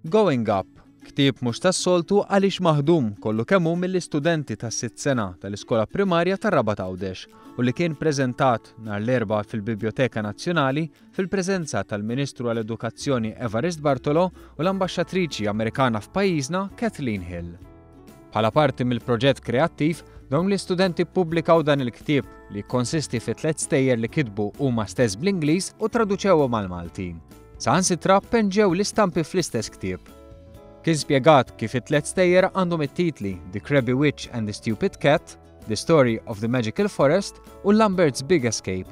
Going Up, ktieb mhux tas-soltu għaliex maħdum kollu kemm hu mill-istudenti tas-sitt sena tal-Iskola Primarja tar-Rabat Għawdex u li kien preżentat nhar l-Erbgħa fil-Biblioteka Nazzjonali fil-preżenza tal-Ministru għall-Edukazzjoni Evarist Bartolo u l-Ambaxxatriċi Amerikana f'pajjiżna Kathleen Hill. Bħala parti mill-proġett kreattiv, dawn l-istudenti ppubblikaw dan il-ktieb li konsisti fi 3 stejjer li kitbu huma stess bl-Ingliż u traduċewhom mal-Malti. Saħansitra penġew l-istampi fl-istess ktieb. Kien spjegat kif it-3 stejjer għandhom it-titli The Crabby Witch and the Stupid Cat, The Story of the Magical Forest u Lambert's Big Escape.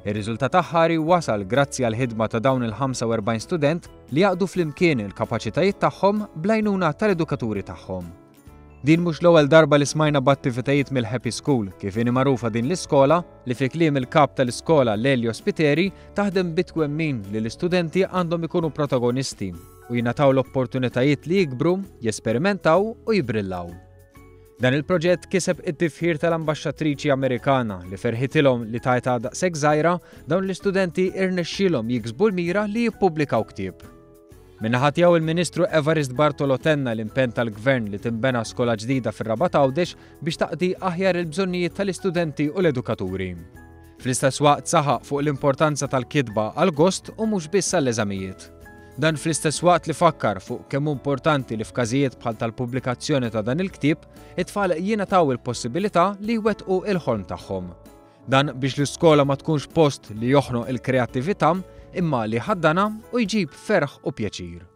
Ir-riżultat aħħari wasal grazzi għal ħidma ta' dawn il-45 student li jaqdu flimkien il-kapaċitajiet tagħhom bl-għajnuna tal-edukaturi tagħhom. Din mhux l-ewwel darba li smajna b'attivitajiet mill-Happy School kif inhi magħrufa din l-iskola li fi kliem il-kap tal-iskola Lelio Spiteri taħdem bitwemmin li l-istudenti għandhom ikunu protagonisti u jingħataw l-opportunitajiet li jikbru, jesperimentaw u jibrillaw. Dan il-proġett kiseb it-tifħir tal-Ambaxxatriċi Amerikana li ferħitilhom li tajta daqshekk żgħira dawn l-istudenti irnexxielhom jiksbu l-mira li jippubblikaw ktieb. Min-naħa tiegħu il-Ministru Evarist Bartolo tenna l-impenn tal-Gvern li tinbena skola ġdida fir-Rabat Għawdex biex taqdi aħjar il-bżonnijiet tal-istudenti u l-edukaturi. Fl-istess waqt saħaq fuq l-importanza tal-kitba għall-gost u mhux biss għall-eżamijiet. Dan fl-istess waqt li fakkar fuq kemm importanti li f'każijiet bħal tal-pubblikazzjoni ta' dan il-ktieb, it-tfal jingħataw il-possibilità li jwettqu il-ħolm tagħhom. Dan biex l-iskola ma tkunx post li joħnoq il-kreattività imma li ħaddana u jġib ferħ u pjaċir.